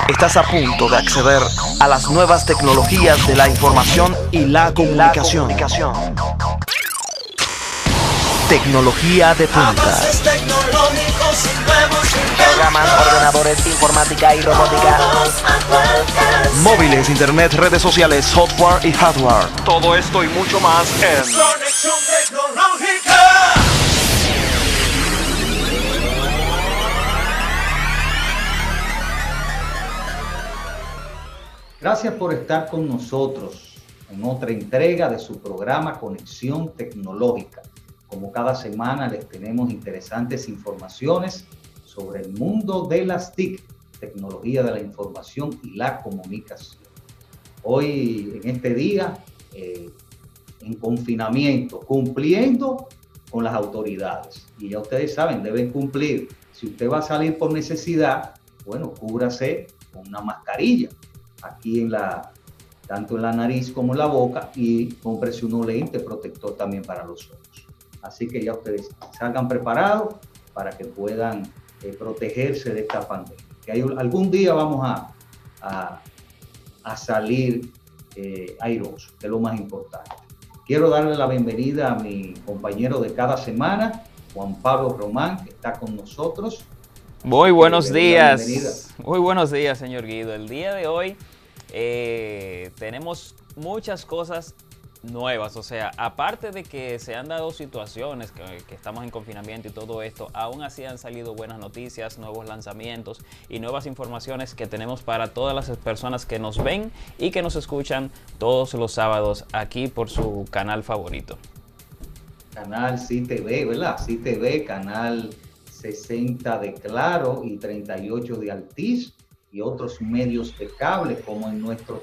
Estás a punto de acceder a las nuevas tecnologías de la información y la comunicación. Tecnología de punta. Programas, ordenadores, informática y robótica. Móviles, internet, redes sociales, software y hardware. Todo esto y mucho más en Conexión Tecnológica. Gracias por estar con nosotros en otra entrega de su programa Conexión Tecnológica. Como cada semana les tenemos interesantes informaciones sobre el mundo de las TIC, tecnología de la información y la comunicación. Hoy, en este día, en confinamiento, cumpliendo con las autoridades. Y ya ustedes saben, deben cumplir. Si usted va a salir por necesidad, bueno, cúbrase con una mascarilla aquí tanto en la nariz como en la boca, y cómprese un lente protector también para los ojos. Así que ya ustedes salgan preparados para que puedan protegerse de esta pandemia. Que algún día vamos a salir airosos, que es lo más importante. Quiero darle la bienvenida a mi compañero de cada semana, Juan Pablo Román, que está con nosotros. Muy buenos días. Muy buenos días, señor Guido. El día de hoy tenemos muchas cosas nuevas. O sea, aparte de que se han dado situaciones que estamos en confinamiento y todo esto, aún así han salido buenas noticias, nuevos lanzamientos y nuevas informaciones que tenemos para todas las personas que nos ven y que nos escuchan todos los sábados aquí por su canal favorito. Canal CTV, ¿verdad? CTV, canal 60 de Claro y 38 de Altiz, y otros medios de cable, como en nuestros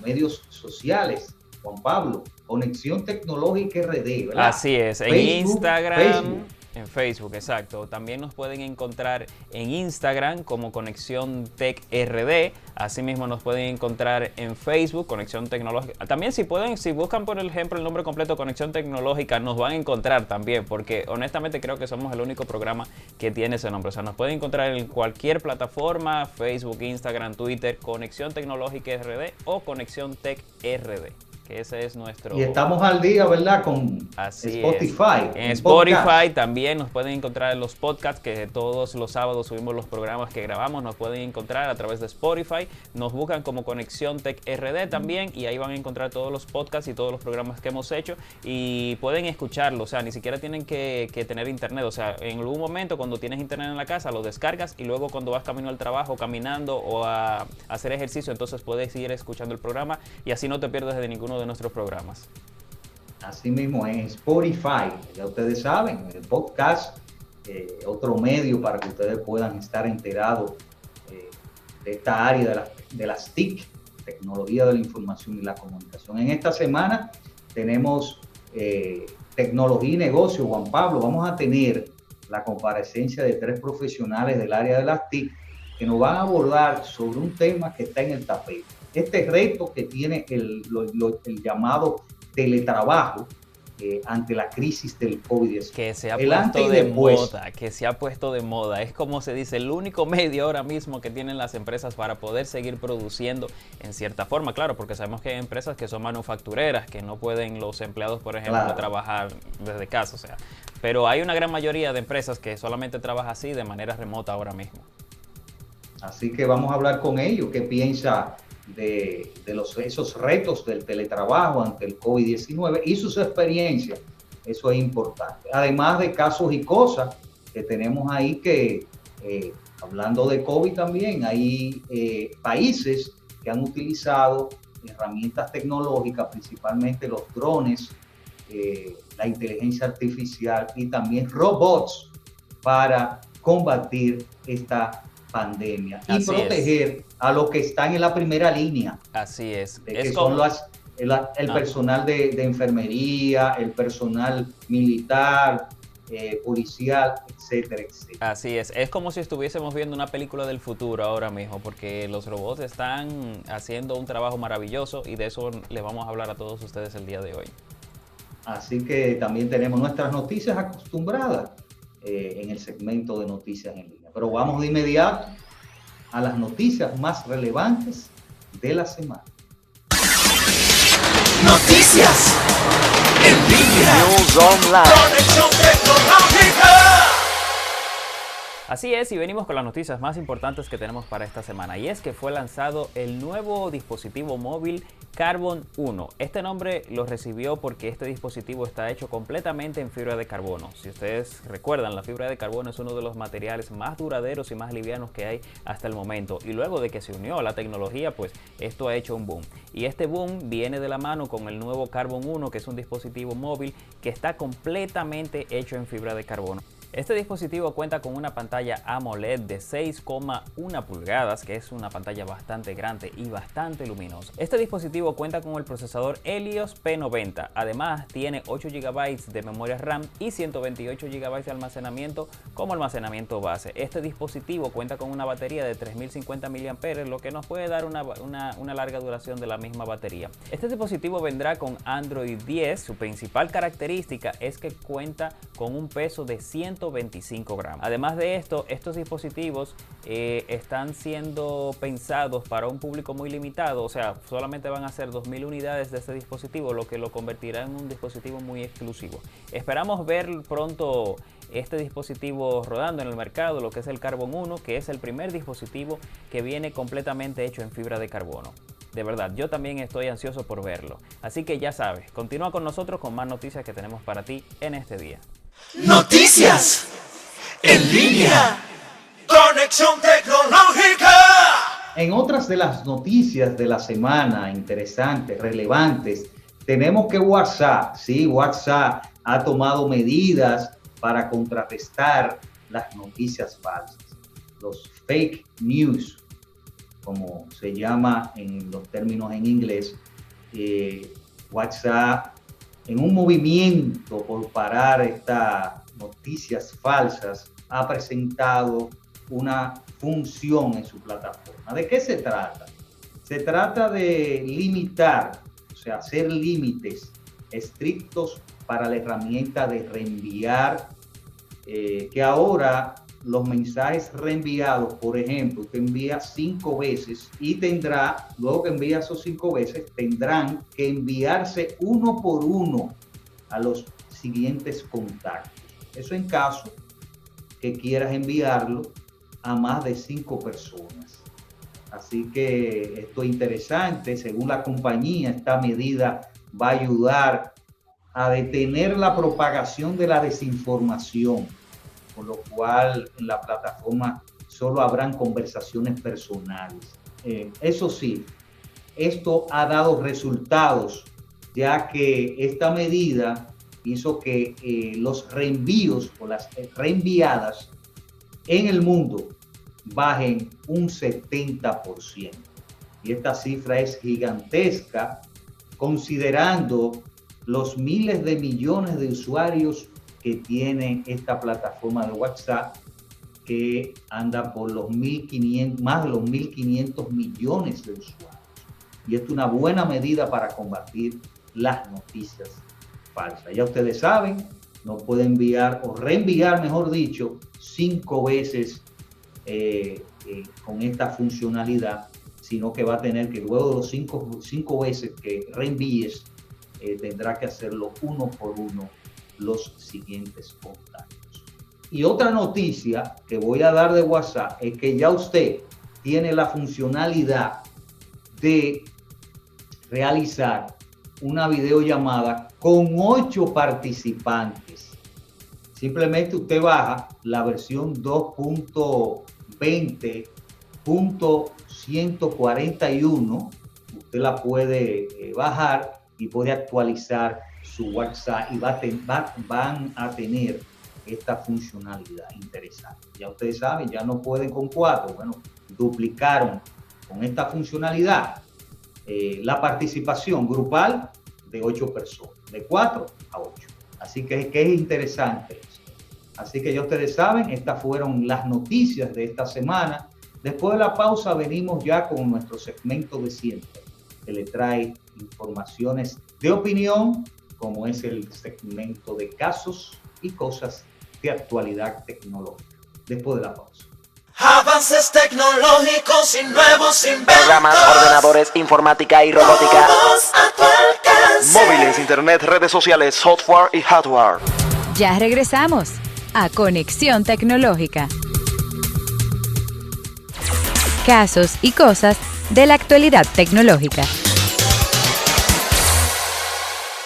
medios sociales. Juan Pablo, Conexión Tecnológica RD, ¿verdad? Así es, en Facebook, Instagram, en Facebook, exacto. También nos pueden encontrar en Instagram como Conexión Tech RD. Asimismo nos pueden encontrar en Facebook, Conexión Tecnológica. También si buscan por ejemplo el nombre completo Conexión Tecnológica, nos van a encontrar también, porque honestamente creo que somos el único programa que tiene ese nombre. O sea, nos pueden encontrar en cualquier plataforma, Facebook, Instagram, Twitter, Conexión Tecnológica RD o Conexión Tech RD. Que ese es nuestro... Y estamos al día, ¿verdad? Con Spotify. En Spotify podcast. También nos pueden encontrar en los podcasts, que todos los sábados subimos los programas que grabamos. Nos pueden encontrar a través de Spotify. Nos buscan como Conexión Tech RD también, y ahí van a encontrar todos los podcasts y todos los programas que hemos hecho. Y pueden escucharlo, o sea, ni siquiera tienen que tener internet. O sea, en algún momento cuando tienes internet en la casa, lo descargas, y luego cuando vas camino al trabajo, caminando o a hacer ejercicio, entonces puedes seguir escuchando el programa y así no te pierdes de ninguno de nuestros programas. Así mismo en Spotify, ya ustedes saben, el podcast, otro medio para que ustedes puedan estar enterados de esta área de las TIC, tecnología de la información y la comunicación. En esta semana tenemos tecnología y negocio. Juan Pablo, vamos a tener la comparecencia de 3 profesionales del área de las TIC que nos van a abordar sobre un tema que está en el tapete. Este reto que tiene el llamado teletrabajo ante la crisis del COVID-19. Que se ha puesto de moda, que se ha puesto de moda. Es como se dice, el único medio ahora mismo que tienen las empresas para poder seguir produciendo en cierta forma. Claro, porque sabemos que hay empresas que son manufactureras, que no pueden los empleados, por ejemplo, trabajar desde casa. O sea, pero hay una gran mayoría de empresas que solamente trabajan así de manera remota ahora mismo. Así que vamos a hablar con ellos, qué piensa de esos retos del teletrabajo ante el COVID-19 y sus experiencias. Eso es importante. Además de casos y cosas que tenemos ahí que, hablando de COVID también, hay países que han utilizado herramientas tecnológicas, principalmente los drones, la inteligencia artificial y también robots para combatir esta pandemia y proteger a los que están en la primera línea. Así es. Que son el personal de enfermería, el personal militar, policial, etcétera, etcétera. Así es como si estuviésemos viendo una película del futuro ahora mismo, porque los robots están haciendo un trabajo maravilloso y de eso les vamos a hablar a todos ustedes el día de hoy. Así que también tenemos nuestras noticias acostumbradas en el segmento de noticias en línea. Pero vamos de inmediato a las noticias más relevantes de la semana. Noticias en línea. News Online. Conexión tecnológica. Así es, y venimos con las noticias más importantes que tenemos para esta semana, y es que fue lanzado el nuevo dispositivo móvil Carbon 1. Este nombre lo recibió porque este dispositivo está hecho completamente en fibra de carbono. Si ustedes recuerdan, la fibra de carbono es uno de los materiales más duraderos y más livianos que hay hasta el momento, y luego de que se unió a la tecnología, pues esto ha hecho un boom. Y este boom viene de la mano con el nuevo Carbon 1, que es un dispositivo móvil que está completamente hecho en fibra de carbono. Este dispositivo cuenta con una pantalla AMOLED de 6,1 pulgadas, que es una pantalla bastante grande y bastante luminosa. Este dispositivo cuenta con el procesador Helios P90. Además, tiene 8 GB de memoria RAM y 128 GB de almacenamiento como almacenamiento base. Este dispositivo cuenta con una batería de 3050 mAh, lo que nos puede dar una larga duración de la misma batería. Este dispositivo vendrá con Android 10. Su principal característica es que cuenta con un peso de 125 gramos. Además de esto, estos dispositivos están siendo pensados para un público muy limitado, o sea, solamente van a ser 2000 unidades de este dispositivo, lo que lo convertirá en un dispositivo muy exclusivo. Esperamos ver pronto este dispositivo rodando en el mercado, lo que es el Carbon 1, que es el primer dispositivo que viene completamente hecho en fibra de carbono. De verdad, yo también estoy ansioso por verlo. Así que ya sabes, continúa con nosotros con más noticias que tenemos para ti en este día. Noticias en línea. Conexión tecnológica. En otras de las noticias de la semana, interesantes, relevantes, tenemos que WhatsApp ha tomado medidas para contrarrestar las noticias falsas, los fake news, como se llama en los términos en inglés. WhatsApp, en un movimiento por parar estas noticias falsas, ha presentado una función en su plataforma. ¿De qué se trata? Se trata de limitar, o sea, hacer límites estrictos para la herramienta de reenviar, que ahora los mensajes reenviados, por ejemplo, usted envía 5 veces y tendrá, luego que envía esos 5 veces, tendrán que enviarse uno por uno a los siguientes contactos. Eso en caso que quieras enviarlo a más de 5 personas. Así que esto es interesante. Según la compañía, esta medida va a ayudar a detener la propagación de la desinformación, con lo cual en la plataforma solo habrán conversaciones personales. Eso sí, esto ha dado resultados, ya que esta medida hizo que los reenvíos o las reenviadas en el mundo bajen un 70%. Y esta cifra es gigantesca, considerando los miles de millones de usuarios que tiene esta plataforma de WhatsApp, que anda por los 1.500, más de los 1.500 millones de usuarios. Y esto es una buena medida para combatir las noticias falsas. Ya ustedes saben, no puede enviar o reenviar, mejor dicho, 5 veces con esta funcionalidad, sino que va a tener que luego de los 5 veces que reenvíes, tendrá que hacerlo uno por uno los siguientes contactos. Y otra noticia que voy a dar de WhatsApp es que ya usted tiene la funcionalidad de realizar una videollamada con 8 participantes. Simplemente usted baja la versión 2.20.141, usted la puede bajar y puede actualizar su WhatsApp y van a tener esta funcionalidad interesante. Ya ustedes saben, ya no pueden con 4, bueno, duplicaron con esta funcionalidad la participación grupal de 8 personas, de 4 a 8. Así que es interesante eso. Así que ya ustedes saben, estas fueron las noticias de esta semana. Después de la pausa venimos ya con nuestro segmento de siempre, que le trae informaciones de opinión, como es el segmento de casos y cosas de actualidad tecnológica. Después de la pausa. Avances tecnológicos y nuevos inventos. Programas, ordenadores, informática y robótica. Todos a tu alcance. Móviles, internet, redes sociales, software y hardware. Ya regresamos a Conexión Tecnológica. Casos y cosas de la actualidad tecnológica.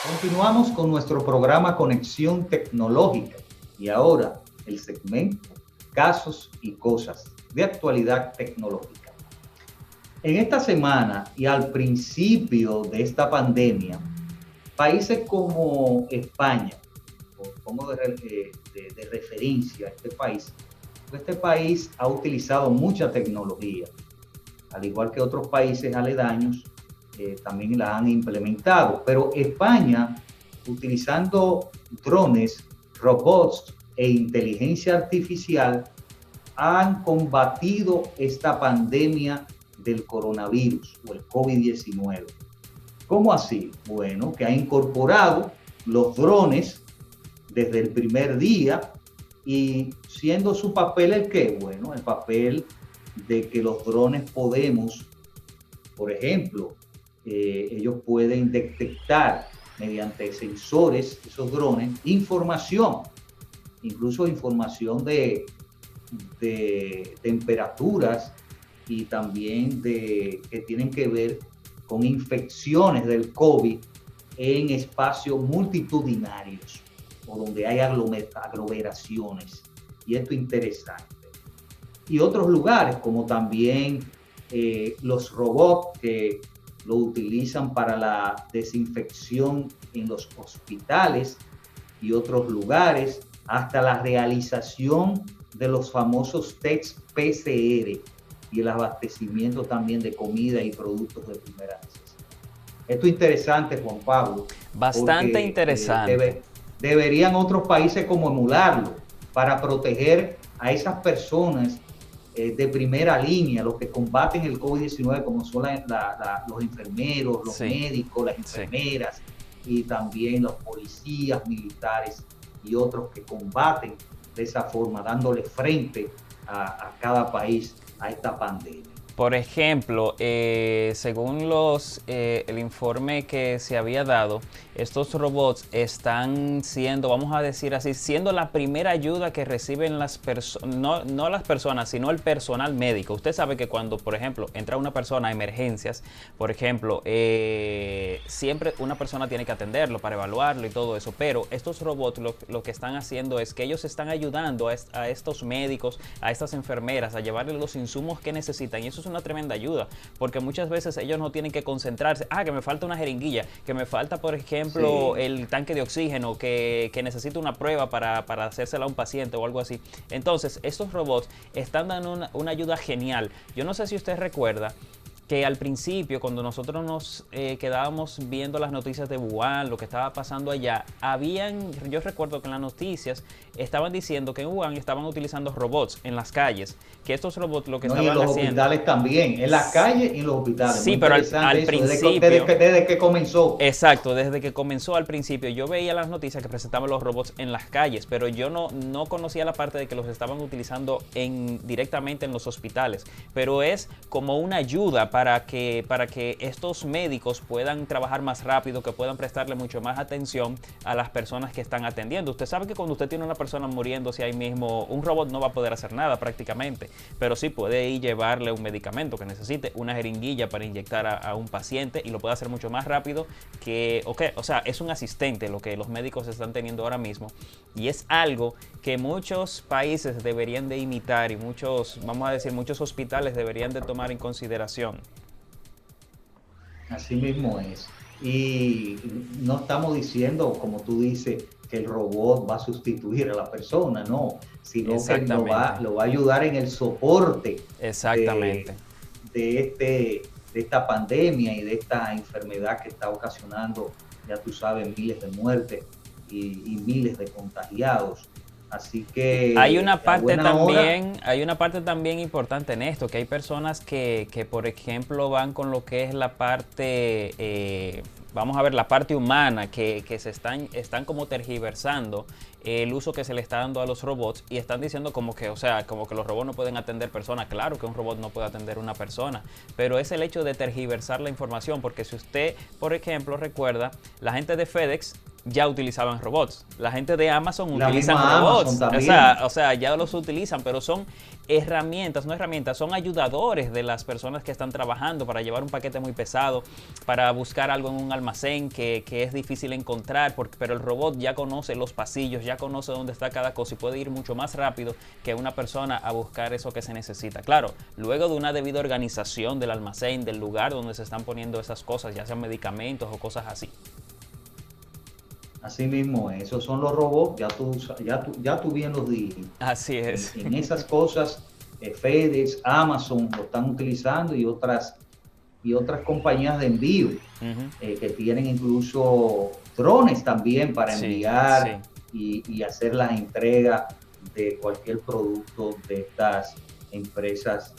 Continuamos con nuestro programa Conexión Tecnológica y ahora el segmento Casos y cosas de actualidad tecnológica. En esta semana y al principio de esta pandemia, países como España, como de referencia a este país ha utilizado mucha tecnología, al igual que otros países aledaños, también la han implementado. Pero España, utilizando drones, robots e inteligencia artificial, han combatido esta pandemia del coronavirus o el COVID-19. ¿Cómo así? Bueno, que ha incorporado los drones desde el primer día y siendo su papel el qué? Bueno, el papel de que los drones podemos, por ejemplo, ellos pueden detectar mediante sensores, esos drones, información, incluso información de temperaturas y también que tienen que ver con infecciones del COVID en espacios multitudinarios o donde hay aglomeraciones. Y esto es interesante. Y otros lugares, como también los robots que lo utilizan para la desinfección en los hospitales y otros lugares, hasta la realización de los famosos tests PCR y el abastecimiento también de comida y productos de primera necesidad. Esto es interesante, Juan Pablo. Bastante interesante. Deberían otros países como emularlo para proteger a esas personas de primera línea, los que combaten el COVID-19, como son los enfermeros, los médicos, las enfermeras y también los policías militares y otros que combaten de esa forma, dándole frente a cada país a esta pandemia. Por ejemplo, según el informe que se había dado, estos robots están siendo, vamos a decir así, siendo la primera ayuda que reciben las personas, no las personas, sino el personal médico. Usted sabe que cuando, por ejemplo, entra una persona a emergencias, por ejemplo, siempre una persona tiene que atenderlo para evaluarlo y todo eso, pero estos robots lo que están haciendo es que ellos están ayudando a estos médicos, a estas enfermeras, a llevarles los insumos que necesitan, y eso es una tremenda ayuda, porque muchas veces ellos no tienen que concentrarse, que me falta una jeringuilla, que me falta, por ejemplo, el tanque de oxígeno, que necesito una prueba para hacérsela a un paciente o algo así. Entonces, estos robots están dando una ayuda genial. Yo no sé si usted recuerda que al principio, cuando nosotros nos quedábamos viendo las noticias de Wuhan, lo que estaba pasando allá, yo recuerdo que en las noticias estaban diciendo que en Wuhan estaban utilizando robots en las calles, que estos robots lo que estaban haciendo... Y en los hospitales también, en las calles y en los hospitales. Sí, pero al principio... Desde que comenzó. Exacto, desde que comenzó al principio. Yo veía las noticias que presentaban los robots en las calles, pero yo no conocía la parte de que los estaban utilizando directamente en los hospitales. Pero es como una ayuda para que estos médicos puedan trabajar más rápido, que puedan prestarle mucho más atención a las personas que están atendiendo. Usted sabe que cuando usted tiene una persona muriéndose ahí mismo, un robot no va a poder hacer nada prácticamente, pero sí puede ir llevarle un medicamento que necesite, una jeringuilla para inyectar a un paciente, y lo puede hacer mucho más rápido o sea, es un asistente lo que los médicos están teniendo ahora mismo, y es algo que muchos países deberían de imitar y muchos hospitales deberían de tomar en consideración. Así mismo es. Y no estamos diciendo, como tú dices, que el robot va a sustituir a la persona, no, sino que lo va a ayudar en el soporte de esta pandemia y de esta enfermedad que está ocasionando, ya tú sabes, miles de muertes y miles de contagiados. Así que hay una parte también importante en esto, que hay personas que por ejemplo van con lo que es la parte vamos a ver la parte humana que se están como tergiversando el uso que se le está dando a los robots y están diciendo como que, o sea, como que los robots no pueden atender personas. Claro que un robot no puede atender una persona, pero es el hecho de tergiversar la información, porque si usted, por ejemplo, recuerda, la gente de FedEx ya utilizaban robots. La gente de Amazon utilizan robots. O sea, ya los utilizan, pero son herramientas, no herramientas, son ayudadores de las personas que están trabajando para llevar un paquete muy pesado, para buscar algo en un almacén que es difícil encontrar, pero el robot ya conoce los pasillos, ya conoce dónde está cada cosa y puede ir mucho más rápido que una persona a buscar eso que se necesita. Claro, luego de una debida organización del almacén, del lugar donde se están poniendo esas cosas, ya sean medicamentos o cosas así. Así mismo, esos son los robots, ya tú bien los dijiste. Así es. En esas cosas, FedEx, Amazon lo están utilizando y otras compañías de envío que tienen incluso drones también para enviar y hacer las entregas de cualquier producto de estas empresas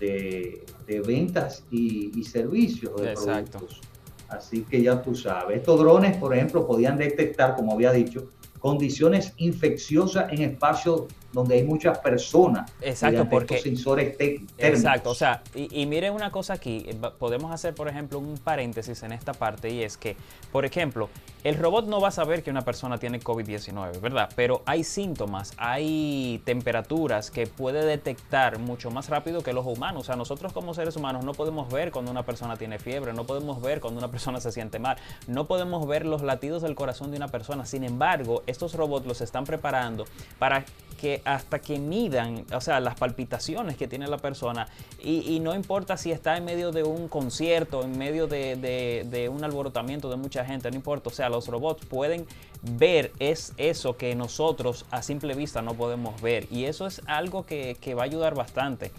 de ventas y servicios de productos. Así que ya tú sabes, estos drones, por ejemplo, podían detectar, como había dicho, condiciones infecciosas en espacios donde hay muchas personas. Exacto, porque estos sensores térmicos. Exacto, o sea, y miren una cosa aquí, podemos hacer, por ejemplo, un paréntesis en esta parte, y es que, por ejemplo, el robot no va a saber que una persona tiene COVID-19, ¿verdad? Pero hay síntomas, hay temperaturas que puede detectar mucho más rápido que los humanos. O sea, nosotros como seres humanos no podemos ver cuando una persona tiene fiebre, no podemos ver cuando una persona se siente mal, no podemos ver los latidos del corazón de una persona. Sin embargo, estos robots los están preparando para que hasta que midan, o sea, las palpitaciones que tiene la persona, y no importa si está en medio de un concierto, en medio de un alborotamiento de mucha gente, no importa, o sea, los robots pueden ver eso que nosotros a simple vista no podemos ver, y eso es algo que va a ayudar bastante.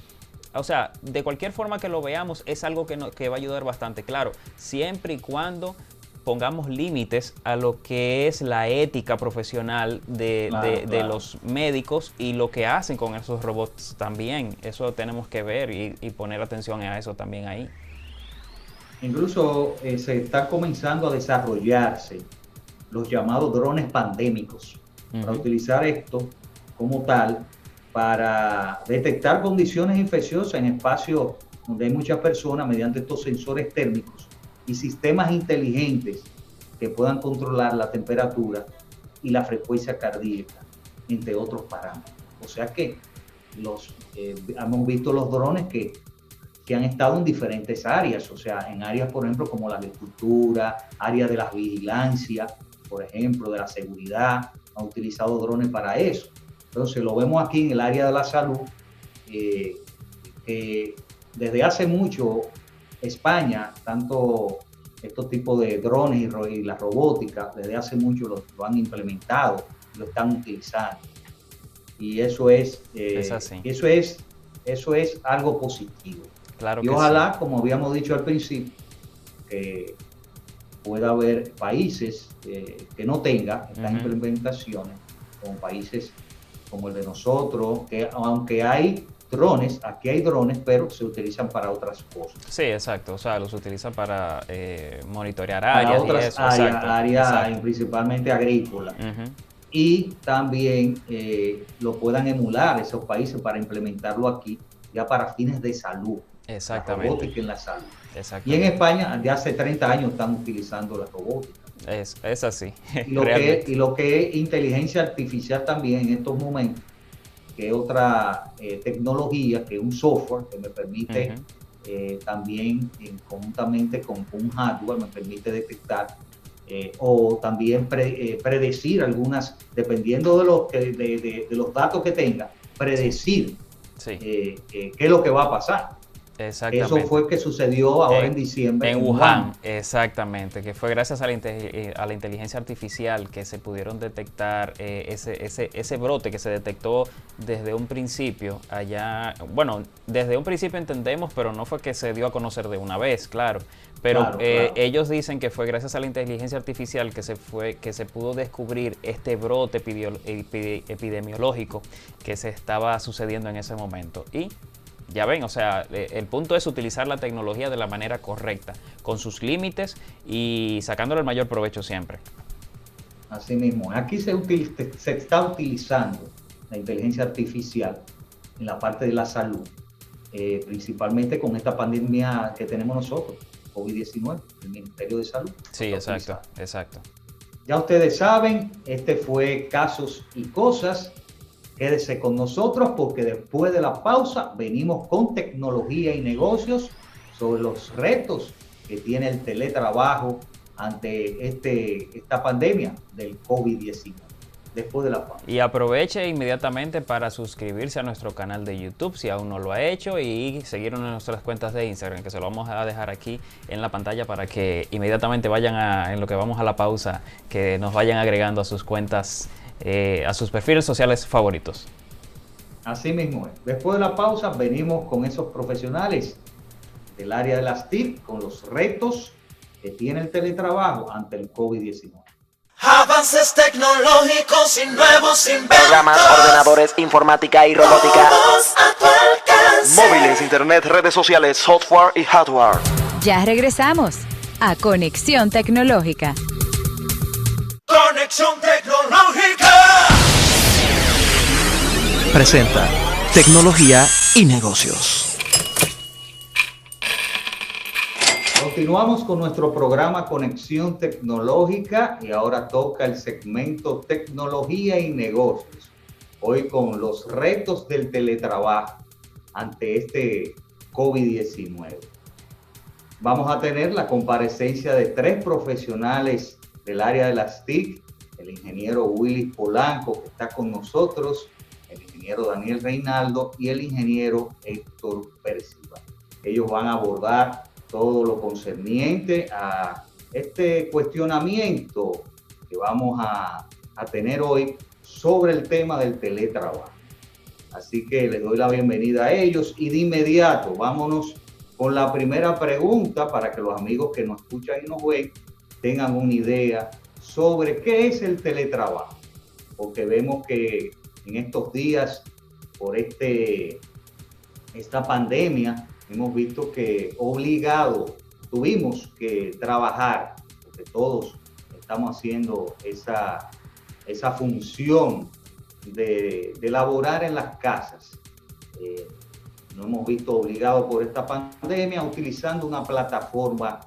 O sea, de cualquier forma que lo veamos, es algo que va a ayudar bastante, claro, siempre y cuando pongamos límites a lo que es la ética profesional de los médicos y lo que hacen con esos robots también. Eso tenemos que ver y poner atención a eso también ahí. Incluso se está comenzando a desarrollarse los llamados drones pandémicos, para utilizar esto como tal para detectar condiciones infecciosas en espacios donde hay muchas personas mediante estos sensores térmicos y sistemas inteligentes que puedan controlar la temperatura y la frecuencia cardíaca, entre otros parámetros. O sea que hemos visto los drones que han estado en diferentes áreas, o sea, en áreas, por ejemplo, como la agricultura, áreas de la vigilancia, por ejemplo, de la seguridad, han utilizado drones para eso. Entonces, lo vemos aquí en el área de la salud, que desde hace mucho España, tanto estos tipos de drones y la robótica, desde hace mucho lo han implementado, lo están utilizando. Y eso es así. Eso es algo positivo. Claro, y ojalá, como habíamos dicho al principio, que pueda haber países que no tengan estas implementaciones, como países como el de nosotros, que aunque hay drones, aquí hay drones, pero se utilizan para otras cosas. Sí, exacto, o sea, los utilizan para monitorear para áreas otras y eso. áreas principalmente agrícolas. Y también lo puedan emular esos países para implementarlo aquí, ya para fines de salud. Exactamente. La robótica en la salud. Y en España, de hace 30 años, están utilizando la robótica. Es así. Y lo que es inteligencia artificial también en estos momentos, que es otra tecnología, que es un software que me permite también, conjuntamente con un hardware, me permite detectar o también predecir algunas, dependiendo de los datos que tenga, predecir qué es lo que va a pasar. Exactamente. Eso fue que sucedió ahora en diciembre. En Wuhan, exactamente, que fue gracias a la inteligencia artificial que se pudieron detectar ese brote que se detectó desde un principio allá. Bueno, desde un principio entendemos, pero no fue que se dio a conocer de una vez, claro. Pero claro. Ellos dicen que fue gracias a la inteligencia artificial que se pudo descubrir este brote epidemiológico que se estaba sucediendo en ese momento. Y ya ven, o sea, el punto es utilizar la tecnología de la manera correcta, con sus límites y sacándole el mayor provecho siempre. Así mismo, aquí se está utilizando la inteligencia artificial en la parte de la salud, principalmente con esta pandemia que tenemos nosotros, COVID-19, el Ministerio de Salud. Sí, exacto. Ya ustedes saben, este fue Casos y Cosas. Quédese con nosotros porque después de la pausa venimos con tecnología y negocios sobre los retos que tiene el teletrabajo ante esta pandemia del COVID-19. Después de la pausa. Y aproveche inmediatamente para suscribirse a nuestro canal de YouTube si aún no lo ha hecho y seguirnos en nuestras cuentas de Instagram, que se lo vamos a dejar aquí en la pantalla para que inmediatamente vayan en lo que vamos a la pausa, que nos vayan agregando a sus cuentas, a sus perfiles sociales favoritos. Así mismo es. Después de la pausa venimos con esos profesionales del área de las TIC con los retos que tiene el teletrabajo ante el COVID-19. Avances tecnológicos y nuevos inventos. Programas, ordenadores, informática y robótica. Todos a tu alcance. Móviles, internet, redes sociales, software y hardware. Ya regresamos a Conexión Tecnológica. Conexión tecnológica. Presenta tecnología y negocios. Continuamos con nuestro programa Conexión Tecnológica y ahora toca el segmento Tecnología y Negocios. Hoy con los retos del teletrabajo ante este COVID-19. Vamos a tener la comparecencia de 3 profesionales del área de las TIC, el ingeniero Willy Polanco, que está con nosotros, el ingeniero Daniel Reinaldo y el ingeniero Héctor Percival. Ellos van a abordar todo lo concerniente a este cuestionamiento que vamos a tener hoy sobre el tema del teletrabajo. Así que les doy la bienvenida a ellos y de inmediato vámonos con la primera pregunta para que los amigos que nos escuchan y nos ven tengan una idea sobre qué es el teletrabajo. Porque vemos que en estos días, por esta pandemia, hemos visto que tuvimos que trabajar, porque todos estamos haciendo esa función de laborar en las casas. Nos hemos visto obligados por esta pandemia utilizando una plataforma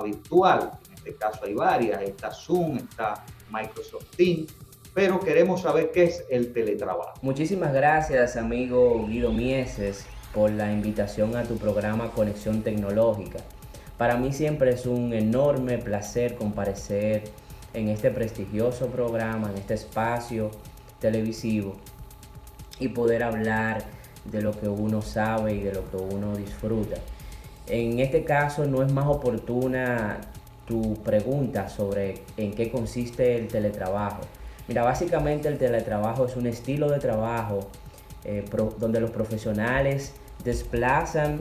virtual. En este caso hay varias, está Zoom, está Microsoft Teams, pero queremos saber qué es el teletrabajo. Muchísimas gracias, amigo Guido Mieses, por la invitación a tu programa Conexión Tecnológica. Para mí siempre es un enorme placer comparecer en este prestigioso programa, en este espacio televisivo y poder hablar de lo que uno sabe y de lo que uno disfruta. En este caso no es más oportuna tu pregunta sobre en qué consiste el teletrabajo. Mira, básicamente el teletrabajo es un estilo de trabajo donde los profesionales desplazan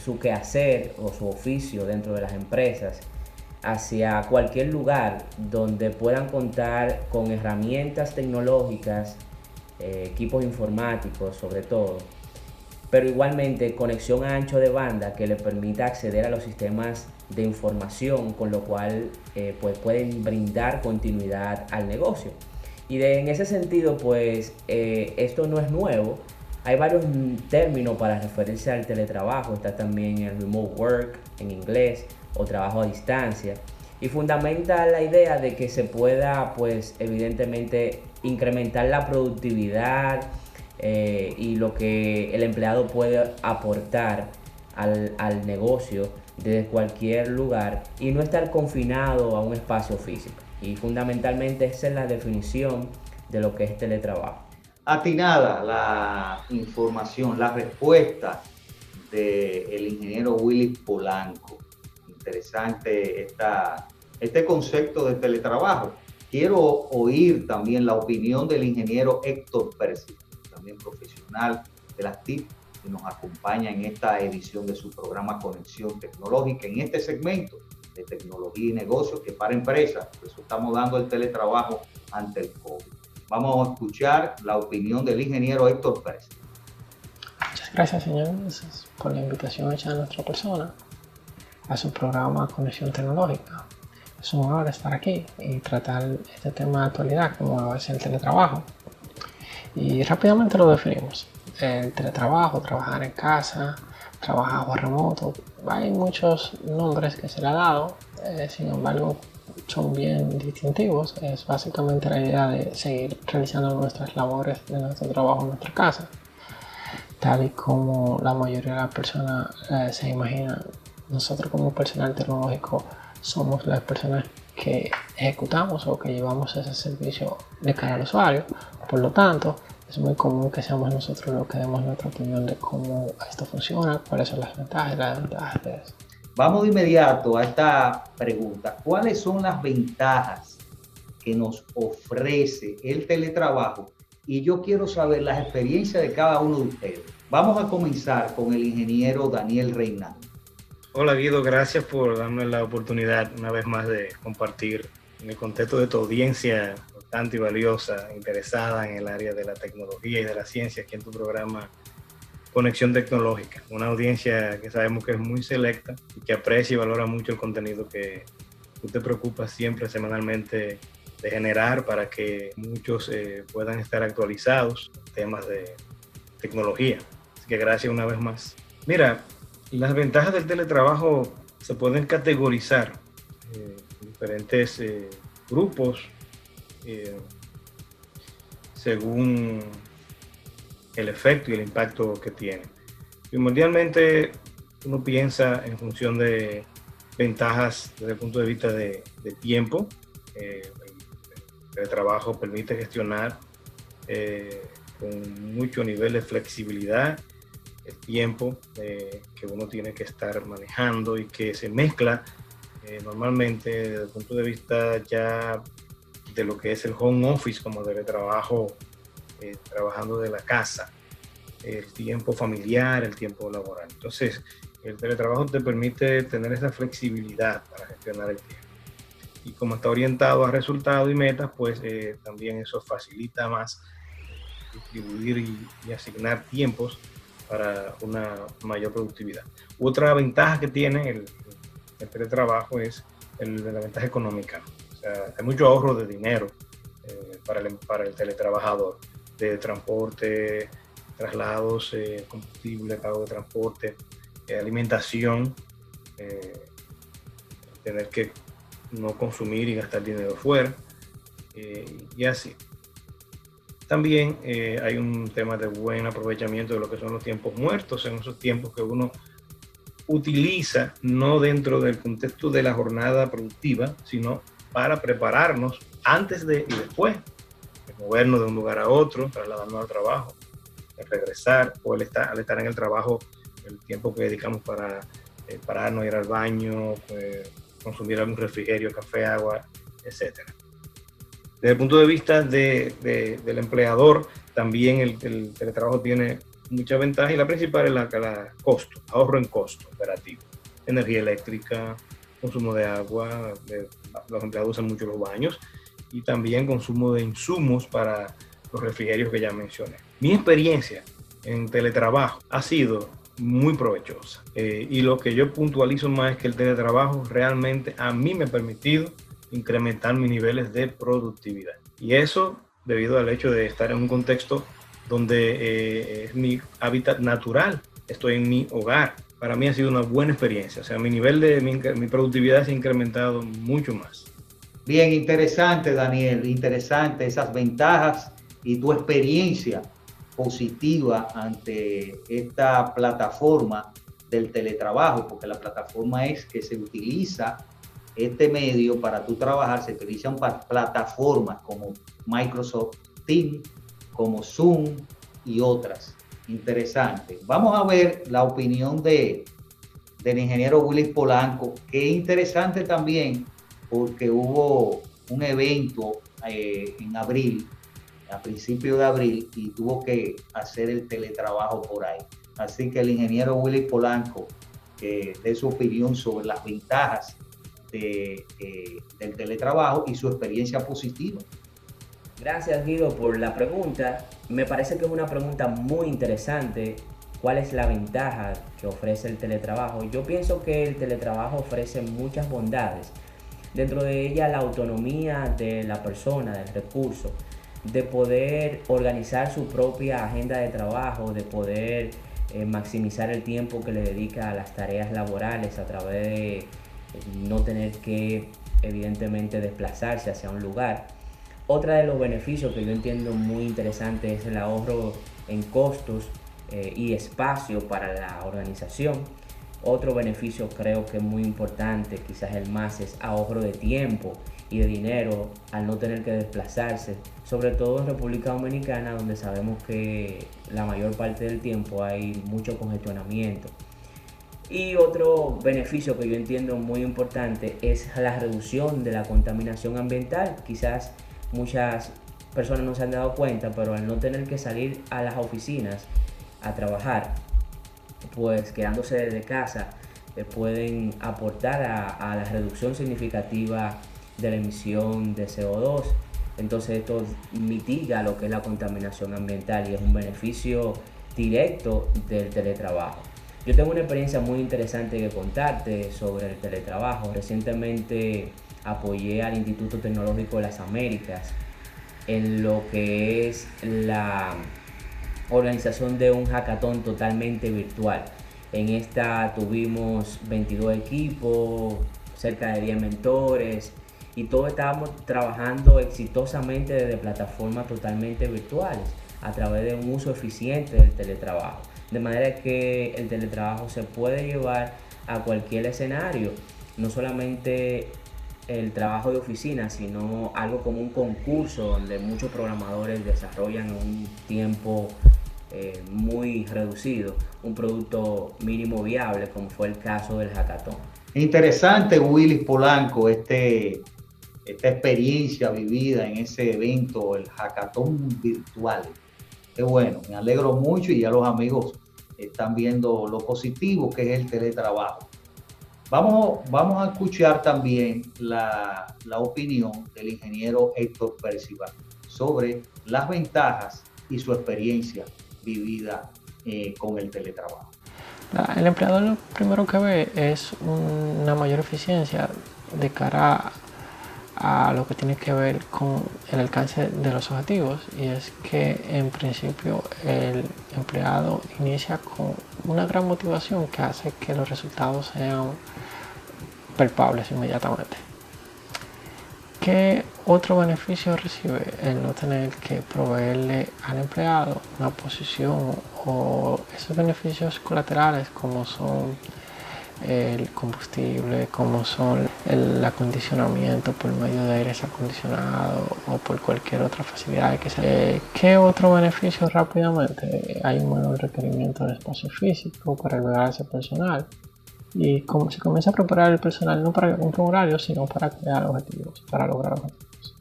su quehacer o su oficio dentro de las empresas hacia cualquier lugar donde puedan contar con herramientas tecnológicas, equipos informáticos sobre todo, pero igualmente conexión a ancho de banda que le permita acceder a los sistemas de información, con lo cual pues pueden brindar continuidad al negocio. Y en ese sentido, pues esto no es nuevo. Hay varios términos para referirse al teletrabajo. Está también el remote work en inglés o trabajo a distancia. Y fundamenta la idea de que se pueda, pues evidentemente, incrementar la productividad y lo que el empleado puede aportar al negocio desde cualquier lugar y no estar confinado a un espacio físico. Y fundamentalmente esa es la definición de lo que es teletrabajo. Atinada la información, la respuesta del ingeniero Willy Polanco. Interesante este concepto de teletrabajo. Quiero oír también la opinión del ingeniero Héctor Percival, también profesional de las TIC, que nos acompaña en esta edición de su programa Conexión Tecnológica, en este segmento de tecnología y negocios que para empresas, por eso estamos dando el teletrabajo ante el COVID. Vamos a escuchar la opinión del ingeniero Héctor Pérez. Gracias, señor Meneses, por la invitación hecha a nuestra persona a su programa Conexión Tecnológica. Es un honor estar aquí y tratar este tema de actualidad como es el teletrabajo. Y rápidamente lo definimos. El teletrabajo, trabajar en casa, trabajo remoto, hay muchos nombres que se le ha dado, sin embargo son bien distintivos. Es básicamente la idea de seguir realizando nuestras labores de nuestro trabajo en nuestra casa, tal y como la mayoría de las personas se imaginan. Nosotros como personal tecnológico somos las personas que ejecutamos o que llevamos ese servicio de cara al usuario. Por lo tanto, es muy común que seamos nosotros los que demos nuestra opinión de cómo esto funciona, cuáles son las ventajas y las desventajas de eso. Vamos de inmediato a esta pregunta. ¿Cuáles son las ventajas que nos ofrece el teletrabajo? Y yo quiero saber las experiencias de cada uno de ustedes. Vamos a comenzar con el ingeniero Daniel Reinaldo. Hola Guido, gracias por darme la oportunidad una vez más de compartir en el contexto de tu audiencia bastante y valiosa, interesada en el área de la tecnología y de la ciencia aquí en tu programa Conexión Tecnológica. Una audiencia que sabemos que es muy selecta y que aprecia y valora mucho el contenido que tú te preocupas siempre semanalmente de generar para que muchos puedan estar actualizados en temas de tecnología. Así que gracias una vez más. Mira, las ventajas del teletrabajo se pueden categorizar en diferentes grupos según el efecto y el impacto que tiene. Primordialmente uno piensa en función de ventajas desde el punto de vista de tiempo. El teletrabajo permite gestionar con mucho nivel de flexibilidad el tiempo que uno tiene que estar manejando y que se mezcla normalmente desde el punto de vista ya de lo que es el home office como teletrabajo, trabajando de la casa, el tiempo familiar, el tiempo laboral. Entonces, el teletrabajo te permite tener esa flexibilidad para gestionar el tiempo. Y como está orientado a resultados y metas, pues también eso facilita más distribuir y asignar tiempos para una mayor productividad. Otra ventaja que tiene el teletrabajo es la ventaja económica. O sea, hay mucho ahorro de dinero para el teletrabajador, de transporte, traslados, combustible, pago de transporte, alimentación, tener que no consumir y gastar dinero fuera, y así. También hay un tema de buen aprovechamiento de lo que son los tiempos muertos, en esos tiempos que uno utiliza no dentro del contexto de la jornada productiva, sino para prepararnos antes de y después, de movernos de un lugar a otro, trasladarnos al trabajo, de regresar, o al estar en el trabajo, el tiempo que dedicamos para pararnos, ir al baño, consumir algún refrigerio, café, agua, etc. Desde el punto de vista del empleador, también el teletrabajo tiene muchas ventajas y la principal es la costo, ahorro en costo operativo. Energía eléctrica, consumo de agua, los empleados usan mucho los baños y también consumo de insumos para los refrigerios que ya mencioné. Mi experiencia en teletrabajo ha sido muy provechosa y lo que yo puntualizo más es que el teletrabajo realmente a mí me ha permitido incrementar mis niveles de productividad. Y eso debido al hecho de estar en un contexto donde es mi hábitat natural, estoy en mi hogar. Para mí ha sido una buena experiencia, o sea, mi nivel de mi productividad se ha incrementado mucho más. Bien, interesante, Daniel, interesante esas ventajas y tu experiencia positiva ante esta plataforma del teletrabajo, porque la plataforma es que se utiliza este medio para tú trabajar, se utilizan plataformas como Microsoft Teams, como Zoom y otras. Interesante. Vamos a ver la opinión del ingeniero Willis Polanco, que es interesante también porque hubo un evento en abril, a principios de abril, y tuvo que hacer el teletrabajo por ahí. Así que el ingeniero Willis Polanco dé su opinión sobre las ventajas del teletrabajo y su experiencia positiva. Gracias, Guido, por la pregunta. Me parece que es una pregunta muy interesante ¿Cuál es la ventaja que ofrece el teletrabajo? Yo pienso que el teletrabajo ofrece muchas bondades. Dentro de ella la autonomía de la persona, del recurso, de poder organizar su propia agenda de trabajo, de poder maximizar el tiempo que le dedica a las tareas laborales a través de no tener que evidentemente desplazarse hacia un lugar. Otra de los beneficios que yo entiendo muy interesante es el ahorro en costos y espacio para la organización. Otro beneficio creo que es muy importante, quizás el más, es ahorro de tiempo y de dinero al no tener que desplazarse, sobre todo en República Dominicana, donde sabemos que la mayor parte del tiempo hay mucho congestionamiento. Y otro beneficio que yo entiendo muy importante es la reducción de la contaminación ambiental. Quizás muchas personas no se han dado cuenta, pero al no tener que salir a las oficinas a trabajar, pues quedándose desde casa, pueden aportar a la reducción significativa de la emisión de CO2. Entonces esto mitiga lo que es la contaminación ambiental y es un beneficio directo del teletrabajo. Yo tengo una experiencia muy interesante que contarte sobre el teletrabajo. Recientemente apoyé al Instituto Tecnológico de las Américas en lo que es la organización de un hackathon totalmente virtual. En esta tuvimos 22 equipos, cerca de 10 mentores y todos estábamos trabajando exitosamente desde plataformas totalmente virtuales a través de un uso eficiente del teletrabajo. De manera que el teletrabajo se puede llevar a cualquier escenario, no solamente el trabajo de oficina, sino algo como un concurso donde muchos programadores desarrollan en un tiempo muy reducido un producto mínimo viable, como fue el caso del hackathon. Interesante, Willis Polanco, esta experiencia vivida en ese evento, el hackathon virtual. Qué bueno, me alegro mucho y ya los amigos están viendo lo positivo que es el teletrabajo. Vamos a escuchar también la opinión del ingeniero Héctor Percival sobre las ventajas y su experiencia vivida con el teletrabajo. El empleador lo primero que ve es una mayor eficiencia de cara a lo que tiene que ver con el alcance de los objetivos, y es que en principio el empleado inicia con una gran motivación que hace que los resultados sean palpables inmediatamente. ¿Qué otro beneficio recibe el no tener que proveerle al empleado una posición o esos beneficios colaterales como son el combustible, como son el acondicionamiento por medio de aires acondicionados o por cualquier otra facilidad que sea? ¿Qué otro beneficio? Rápidamente, hay un menor requerimiento de espacio físico para albergar ese personal y como se comienza a preparar el personal no para cumplir un horario, sino para crear objetivos, para lograr objetivos.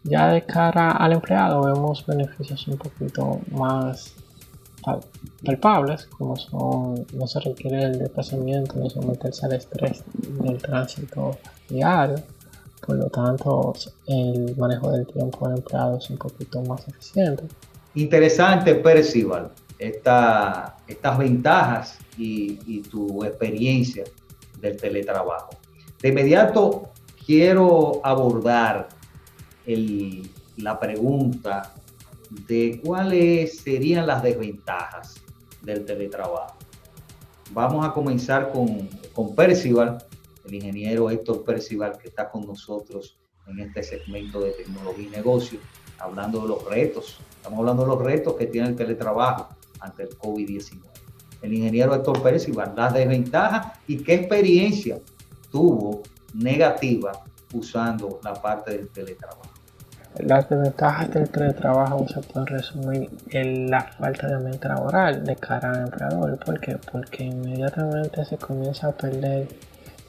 Ya de cara al empleado vemos beneficios un poquito más palpables, como son no se requiere el desplazamiento ni someterse al estrés del tránsito diario, por lo tanto el manejo del tiempo del empleado es un poquito más eficiente. Interesante, Percival, estas ventajas y tu experiencia del teletrabajo. De inmediato quiero abordar la pregunta de cuáles serían las desventajas del teletrabajo. Vamos a comenzar con Percival, el ingeniero Héctor Percival, que está con nosotros en este segmento de tecnología y negocio, hablando de los retos. Estamos hablando de los retos que tiene el teletrabajo ante el COVID-19. El ingeniero Héctor Percival, las desventajas y qué experiencia tuvo negativa usando la parte del teletrabajo. Las desventajas del teletrabajo se pueden resumir en la falta de ambiente laboral de cara al empleador. ¿Por qué? Porque inmediatamente se comienza a perder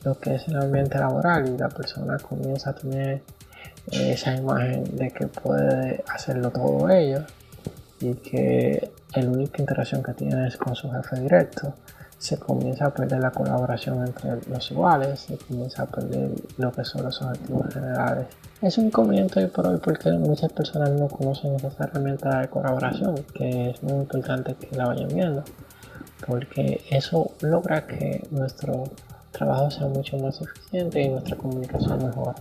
lo que es el ambiente laboral y la persona comienza a tener esa imagen de que puede hacerlo todo ello y que la única interacción que tiene es con su jefe directo, se comienza a perder la colaboración entre los iguales, se comienza a perder lo que son los objetivos generales. Es un inconveniente hoy por hoy porque muchas personas no conocen esas herramientas de colaboración, que es muy importante que la vayan viendo, porque eso logra que nuestro trabajo sea mucho más eficiente y nuestra comunicación mejor.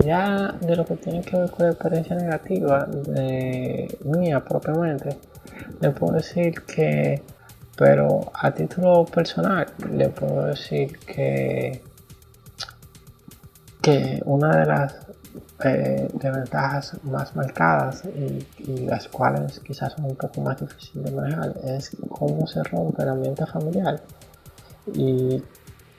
Ya de lo que tiene que ver con la experiencia negativa de mía propiamente, le puedo decir que, pero a título personal, le puedo decir que una de las desventajas más marcadas y las cuales quizás son un poco más difíciles de manejar es cómo se rompe el ambiente familiar y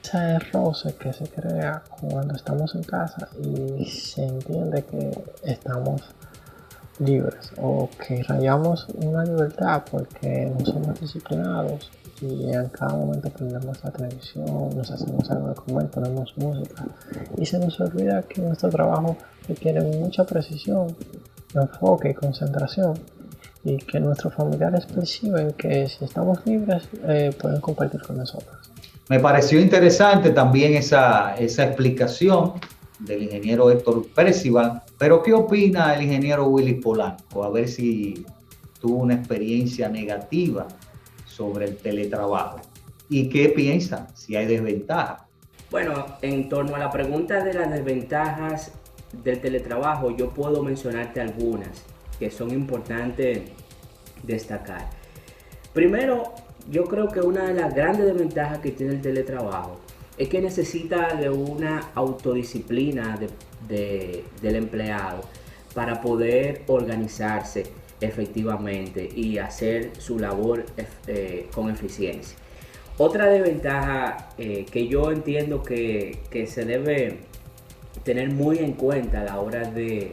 ese roce que se crea cuando estamos en casa y se entiende que estamos libres o que rayamos una libertad porque no somos disciplinados y en cada momento prendemos la televisión, nos hacemos algo de comer, ponemos música y se nos olvida que nuestro trabajo requiere mucha precisión, enfoque y concentración y que nuestros familiares perciben que si estamos libres pueden compartir con nosotros. Me pareció interesante también esa explicación del ingeniero Héctor Percival, pero ¿qué opina el ingeniero Willy Polanco? A ver si tuvo una experiencia negativa sobre el teletrabajo. ¿Y qué piensa? Si hay desventajas. Bueno, en torno a la pregunta de las desventajas del teletrabajo, yo puedo mencionarte algunas que son importantes destacar. Primero, yo creo que una de las grandes desventajas que tiene el teletrabajo es que necesita de una autodisciplina del empleado para poder organizarse efectivamente y hacer su labor con eficiencia. Otra desventaja que yo entiendo que se debe tener muy en cuenta a la hora de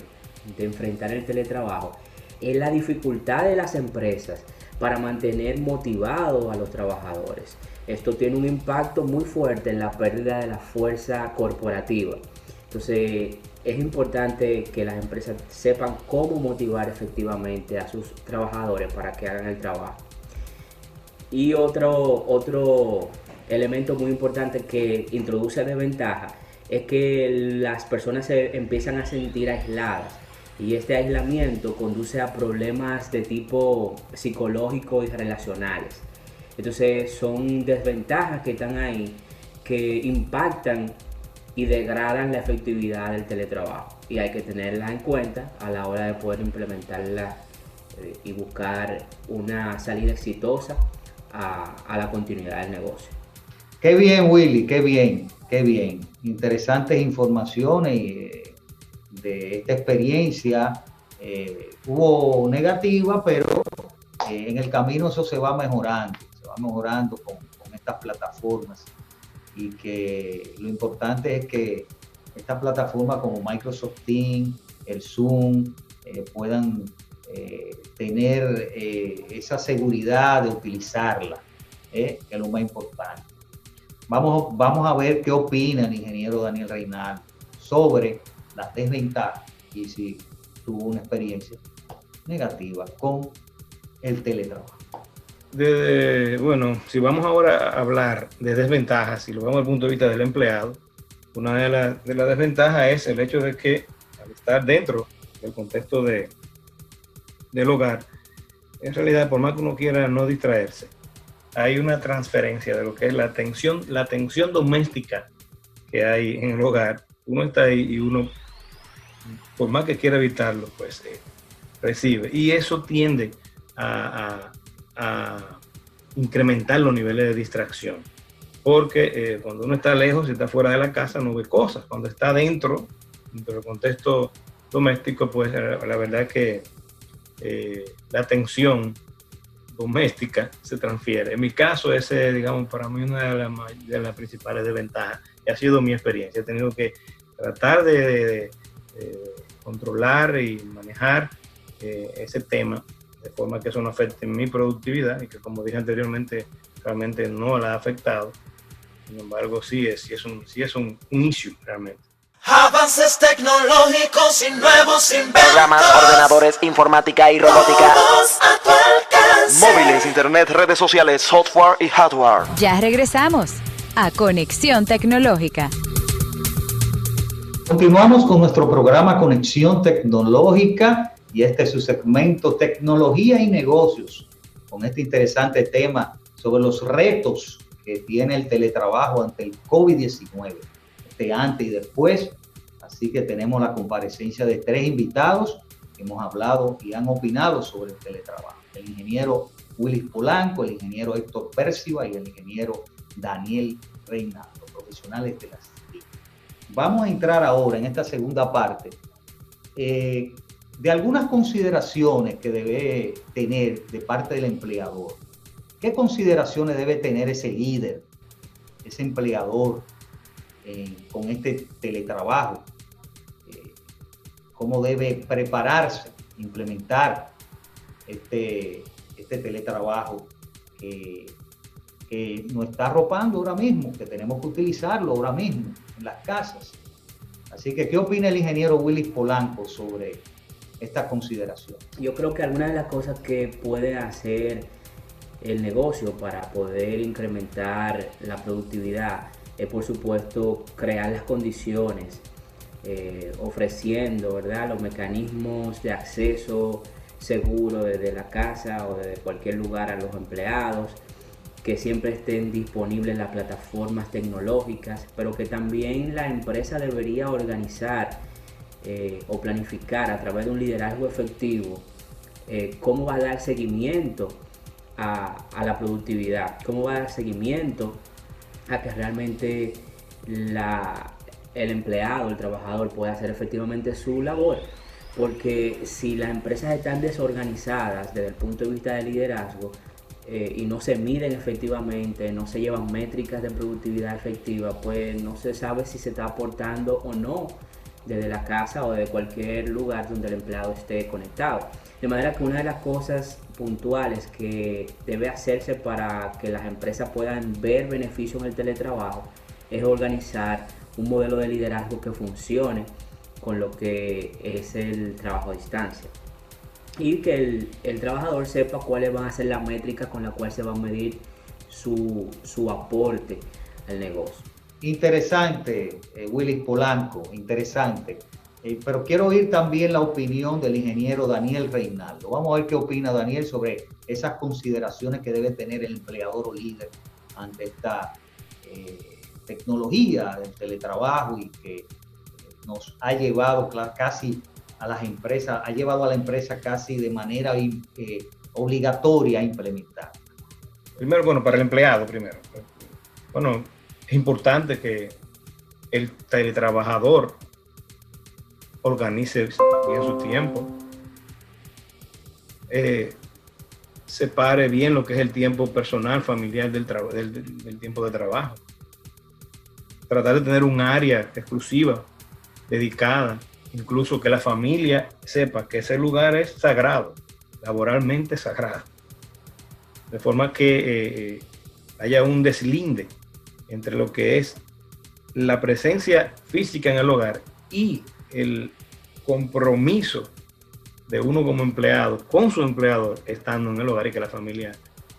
enfrentar el teletrabajo es la dificultad de las empresas para mantener motivados a los trabajadores. Esto tiene un impacto muy fuerte en la pérdida de la fuerza corporativa. Entonces es importante que las empresas sepan cómo motivar efectivamente a sus trabajadores para que hagan el trabajo. Y otro elemento muy importante que introduce desventaja es que las personas se empiezan a sentir aisladas. Y este aislamiento conduce a problemas de tipo psicológico y relacionales. Entonces son desventajas que están ahí que impactan y degradan la efectividad del teletrabajo. Y hay que tenerlas en cuenta a la hora de poder implementarla y buscar una salida exitosa a la continuidad del negocio. Qué bien, Willy, qué bien, qué bien. Interesantes informaciones de esta experiencia. Hubo negativa, pero en el camino eso se va mejorando con estas plataformas y que lo importante es que estas plataformas como Microsoft Teams, el Zoom, puedan tener esa seguridad de utilizarla, que es lo más importante. Vamos a ver qué opina el ingeniero Daniel Reinaldo sobre las desventajas y si tuvo una experiencia negativa con el teletrabajo. Bueno, si vamos ahora a hablar de desventajas y lo vemos desde el punto de vista del empleado, una de las desventajas es el hecho de que al estar dentro del contexto del hogar, en realidad por más que uno quiera no distraerse, hay una transferencia de lo que es la tensión doméstica que hay en el hogar. Uno está ahí y uno, por más que quiera evitarlo, pues recibe. Y eso tiende a incrementar los niveles de distracción. Porque cuando uno está lejos y está fuera de la casa, no ve cosas. Cuando está dentro del contexto doméstico, pues la verdad es que la tensión doméstica se transfiere. En mi caso, ese, digamos, para mí una de las principales desventajas. Y ha sido mi experiencia. He tenido que tratar de controlar y manejar ese tema de forma que eso no afecte mi productividad y que, como dije anteriormente, realmente no la ha afectado. Sin embargo, sí es un issue realmente. Avances tecnológicos y nuevos inventos. Programas, ordenadores, informática y robótica. Todos a tu alcance. Móviles, internet, redes sociales, software y hardware. Ya regresamos a Conexión Tecnológica. Continuamos con nuestro programa Conexión Tecnológica y este es su segmento Tecnología y Negocios, con este interesante tema sobre los retos que tiene el teletrabajo ante el COVID-19, antes y después. Así que tenemos la comparecencia de 3 invitados que hemos hablado y han opinado sobre el teletrabajo. El ingeniero Willis Polanco, el ingeniero Héctor Perciba y el ingeniero Daniel Reinaldo, profesionales de las TIC. Vamos a entrar ahora en esta segunda parte de algunas consideraciones que debe tener de parte del empleador. ¿Qué consideraciones debe tener ese líder, ese empleador con este teletrabajo? ¿Cómo debe prepararse, implementar este teletrabajo que nos está arropando ahora mismo, que tenemos que utilizarlo ahora mismo en las casas? Así que, ¿qué opina el ingeniero Willis Polanco sobre esta consideración? Yo creo que algunas de las cosas que puede hacer el negocio para poder incrementar la productividad es, por supuesto, crear las condiciones, ofreciendo, ¿verdad?, los mecanismos de acceso seguro desde la casa o desde cualquier lugar a los empleados, que siempre estén disponibles las plataformas tecnológicas, pero que también la empresa debería organizar o planificar a través de un liderazgo efectivo cómo va a dar seguimiento a la productividad, cómo va a dar seguimiento a que realmente el empleado, el trabajador pueda hacer efectivamente su labor. Porque si las empresas están desorganizadas desde el punto de vista de liderazgo y no se miden efectivamente, no se llevan métricas de productividad efectiva, pues no se sabe si se está aportando o no desde la casa o desde cualquier lugar donde el empleado esté conectado. De manera que una de las cosas puntuales que debe hacerse para que las empresas puedan ver beneficios en el teletrabajo es organizar un modelo de liderazgo que funcione con lo que es el trabajo a distancia y que el trabajador sepa cuáles van a ser las métricas con las cuales se va a medir su aporte al negocio. Interesante, Willis Polanco, interesante. Pero quiero oír también la opinión del ingeniero Daniel Reinaldo. Vamos a ver qué opina Daniel sobre esas consideraciones que debe tener el empleador o líder ante esta tecnología del teletrabajo y que nos ha llevado casi a las empresas, ha llevado a la empresa casi de manera obligatoria a implementar. Primero, bueno, para el empleado primero. Bueno, es importante que el teletrabajador organice bien su tiempo, separe bien lo que es el tiempo personal, familiar del tiempo de trabajo. Tratar de tener un área exclusiva, dedicada, incluso que la familia sepa que ese lugar es sagrado, laboralmente sagrado. De forma que haya un deslinde entre lo que es la presencia física en el hogar y el compromiso de uno como empleado con su empleador estando en el hogar y que la familia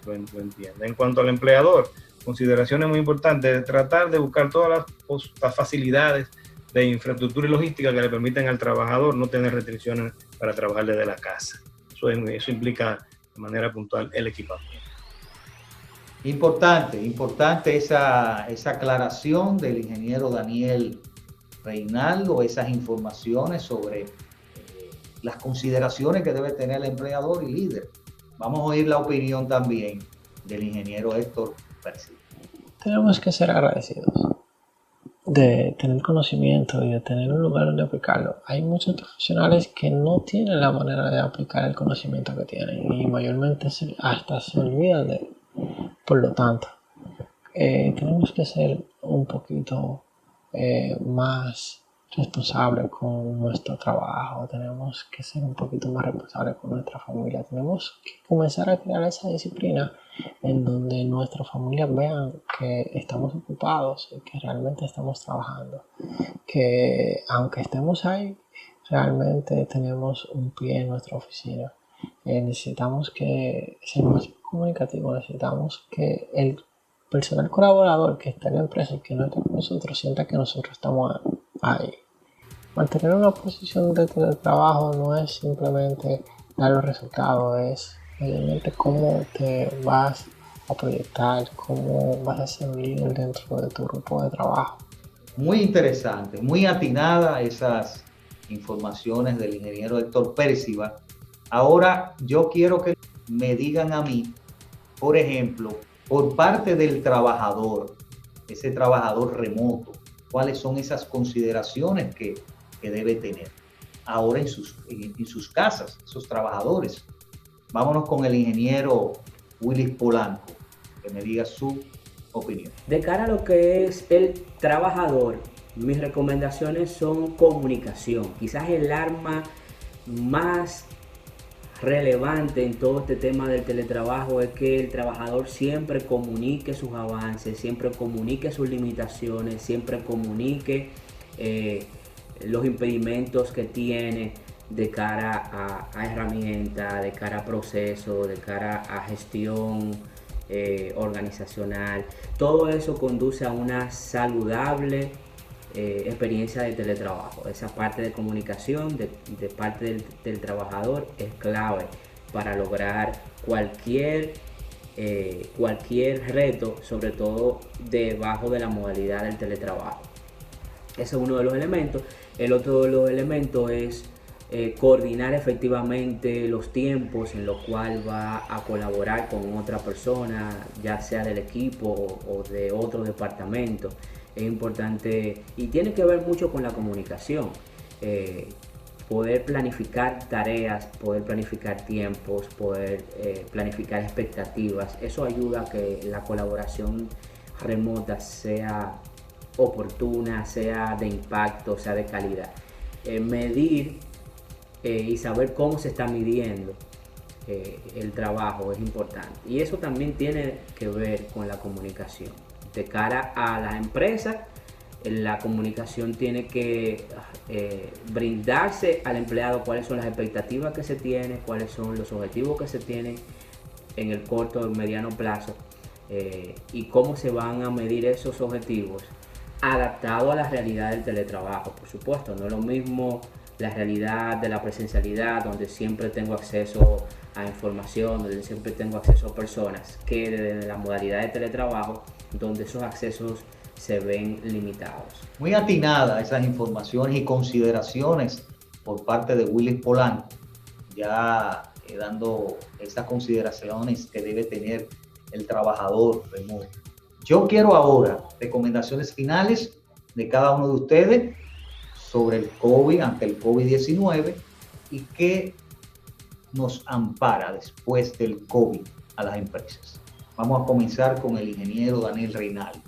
lo entienda. En cuanto al empleador, consideraciones muy importantes de tratar de buscar todas las facilidades de infraestructura y logística que le permitan al trabajador no tener restricciones para trabajar desde la casa. Eso implica de manera puntual el equipamiento. Importante esa aclaración del ingeniero Daniel Reinaldo, esas informaciones sobre las consideraciones que debe tener el empleador y líder. Vamos a oír la opinión también del ingeniero Héctor Perciba. Tenemos que ser agradecidos de tener conocimiento y de tener un lugar donde aplicarlo. Hay muchos profesionales que no tienen la manera de aplicar el conocimiento que tienen y mayormente hasta se olvidan de él. Por lo tanto, tenemos que ser un poquito más responsables con nuestro trabajo, tenemos que ser un poquito más responsables con nuestra familia, tenemos que comenzar a crear esa disciplina en donde nuestras familias vean que estamos ocupados y que realmente estamos trabajando, que aunque estemos ahí, realmente tenemos un pie en nuestra oficina. necesitamos que ser más comunicativo, necesitamos que el personal colaborador que está en la empresa y que no está con nosotros sienta que nosotros estamos ahí. Mantener una posición de teletrabajo no es simplemente dar los resultados, es mayormente cómo te vas a proyectar, cómo vas a ser un líder dentro de tu grupo de trabajo. Muy interesante, muy atinada esas informaciones del ingeniero Héctor Percival. Ahora yo quiero que me digan a mí, por ejemplo, por parte del trabajador, ese trabajador remoto, cuáles son esas consideraciones que debe tener ahora en sus casas, esos trabajadores. Vámonos con el ingeniero Willis Polanco, que me diga su opinión. De cara a lo que es el trabajador, mis recomendaciones son comunicación. Quizás el arma más relevante en todo este tema del teletrabajo es que el trabajador siempre comunique sus avances, siempre comunique sus limitaciones, siempre comunique los impedimentos que tiene de cara a herramientas, de cara a procesos, de cara a gestión organizacional. Todo eso conduce a una saludable experiencia de teletrabajo. Esa parte de comunicación de parte del trabajador es clave para lograr cualquier reto, sobre todo debajo de la modalidad del teletrabajo. Ese es uno de los elementos. El otro de los elementos es coordinar efectivamente los tiempos en los cuales va a colaborar con otra persona, ya sea del equipo o de otro departamento. Es importante y tiene que ver mucho con la comunicación. Poder planificar tareas, poder planificar tiempos, poder planificar expectativas. Eso ayuda a que la colaboración remota sea oportuna, sea de impacto, sea de calidad. Medir y saber cómo se está midiendo el trabajo es importante. Y eso también tiene que ver con la comunicación. De cara a las empresas, la comunicación tiene que brindarse al empleado cuáles son las expectativas que se tienen, cuáles son los objetivos que se tienen en el corto y mediano plazo y cómo se van a medir esos objetivos adaptado a la realidad del teletrabajo. Por supuesto, no es lo mismo la realidad de la presencialidad, donde siempre tengo acceso a información, donde siempre tengo acceso a personas, que desde la modalidad de teletrabajo, donde esos accesos se ven limitados. Muy atinada esas informaciones y consideraciones por parte de Willis Polanco, ya dando estas consideraciones que debe tener el trabajador remoto. Yo quiero ahora recomendaciones finales de cada uno de ustedes sobre el COVID, ante el COVID-19 y qué nos ampara después del COVID a las empresas. Vamos a comenzar con el ingeniero Daniel Reinaldo.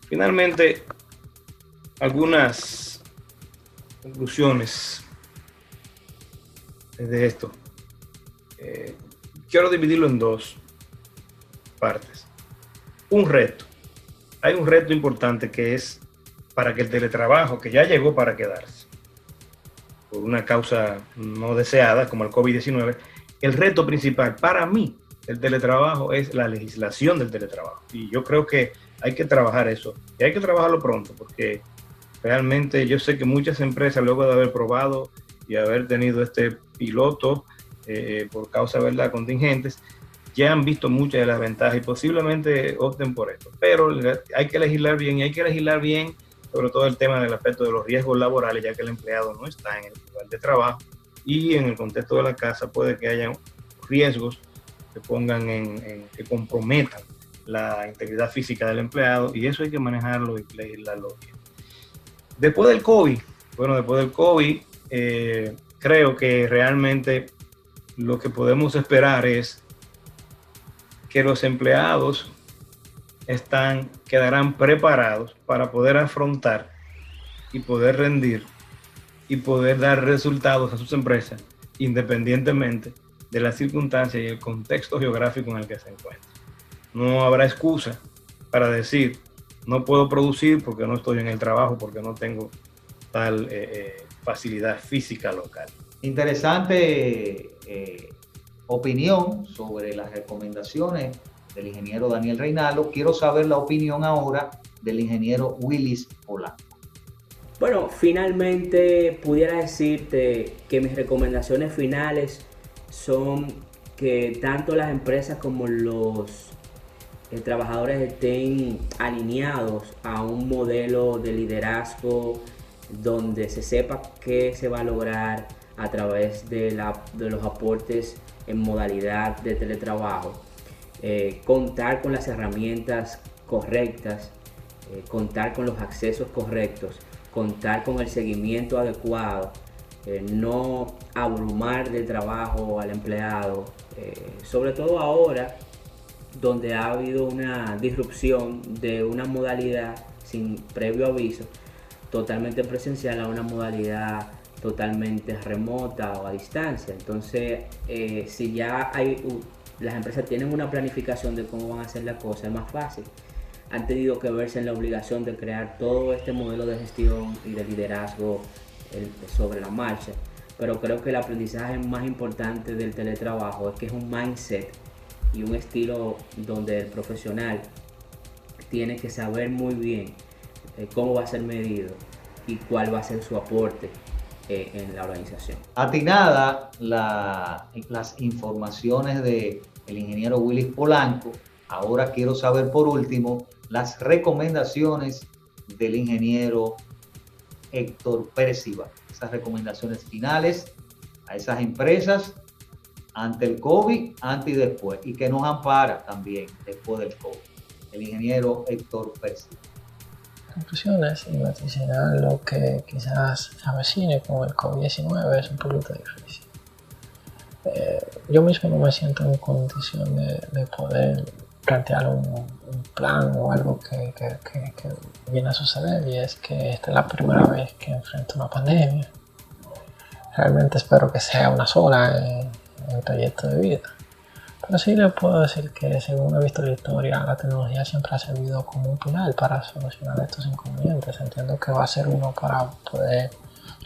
Finalmente, algunas conclusiones de esto. Quiero dividirlo en dos partes. Un reto. Hay un reto importante que es para que el teletrabajo, que ya llegó para quedarse, por una causa no deseada como el COVID-19, el reto principal para mí del teletrabajo es la legislación del teletrabajo. Y yo creo que hay que trabajar eso. Y hay que trabajarlo pronto, porque realmente yo sé que muchas empresas, luego de haber probado y haber tenido este piloto por causa, ¿verdad?, contingentes, ya han visto muchas de las ventajas y posiblemente opten por esto. Pero hay que legislar bien, y hay que legislar bien sobre todo el tema del aspecto de los riesgos laborales, ya que el empleado no está en el lugar de trabajo y en el contexto de la casa puede que haya riesgos que pongan que comprometan la integridad física del empleado, y eso hay que manejarlo y legislarlo bien. Después del COVID, creo que realmente lo que podemos esperar es que los empleados quedarán preparados para poder afrontar y poder rendir y poder dar resultados a sus empresas independientemente de las circunstancias y el contexto geográfico en el que se encuentran. No habrá excusa para decir no puedo producir porque no estoy en el trabajo, porque no tengo tal facilidad física local. Interesante opinión sobre las recomendaciones del ingeniero Daniel Reinaldo. Quiero saber la opinión ahora del ingeniero Willis Polanco. Bueno, finalmente pudiera decirte que mis recomendaciones finales son que tanto las empresas como los trabajadores estén alineados a un modelo de liderazgo donde se sepa qué se va a lograr a través de los aportes en modalidad de teletrabajo, contar con las herramientas correctas, contar con los accesos correctos, contar con el seguimiento adecuado, no abrumar de trabajo al empleado, sobre todo ahora donde ha habido una disrupción de una modalidad sin previo aviso totalmente presencial a una modalidad totalmente remota o a distancia. Entonces, si ya las empresas tienen una planificación de cómo van a hacer la cosa, es más fácil. Han tenido que verse en la obligación de crear todo este modelo de gestión y de liderazgo sobre la marcha. Pero creo que el aprendizaje más importante del teletrabajo es que es un mindset y un estilo donde el profesional tiene que saber muy bien cómo va a ser medido y cuál va a ser su aporte en la organización. Atinada las informaciones del ingeniero Willis Polanco, ahora quiero saber por último las recomendaciones del ingeniero Héctor Percival. Esas recomendaciones finales a esas empresas ante el COVID, antes y después, y que nos ampara también después del COVID. El ingeniero Héctor Percival. Conclusiones y vaticinar lo que quizás avecine con el COVID-19 es un poquito difícil. Yo mismo no me siento en condición de poder plantear un plan o algo que viene a suceder, y es que esta es la primera vez que enfrento una pandemia. Realmente espero que sea una sola en el proyecto de vida. Pero sí le puedo decir que, según he visto la historia, la tecnología siempre ha servido como un pilar para solucionar estos inconvenientes. Entiendo que va a ser uno para poder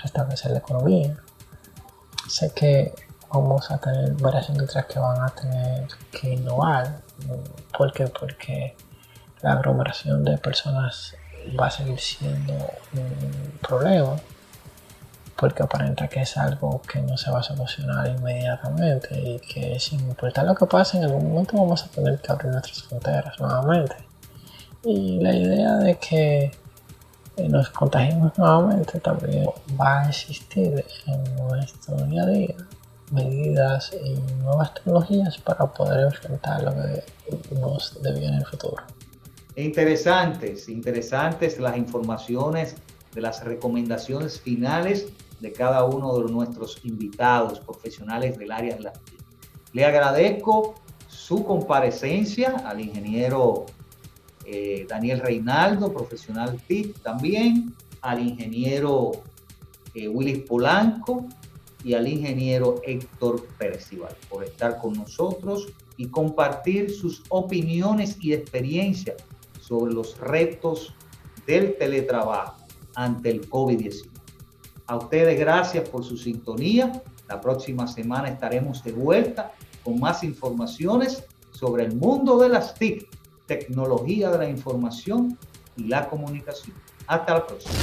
restablecer la economía. Sé que vamos a tener varias industrias que van a tener que innovar. ¿Por qué? Porque la aglomeración de personas va a seguir siendo un problema, porque aparenta que es algo que no se va a solucionar inmediatamente y que, sin importar lo que pase, en algún momento vamos a tener que abrir nuestras fronteras nuevamente. Y la idea de que nos contagiemos nuevamente también va a existir en nuestro día a día medidas y nuevas tecnologías para poder enfrentar lo que nos deviene en el futuro. Interesantes las informaciones de las recomendaciones finales de cada uno de nuestros invitados profesionales del área de la TIC. Le agradezco su comparecencia al ingeniero Daniel Reinaldo, profesional TIC, también al ingeniero Willis Polanco y al ingeniero Héctor Percival por estar con nosotros y compartir sus opiniones y experiencias sobre los retos del teletrabajo ante el COVID-19. A ustedes gracias por su sintonía. La próxima semana estaremos de vuelta con más informaciones sobre el mundo de las TIC, tecnología de la información y la comunicación. Hasta la próxima.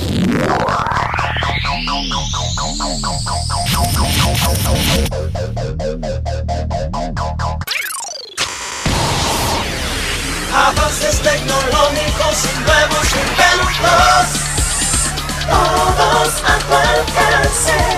Avances tecnológicos y nuevos inventos, todos a tu alcance.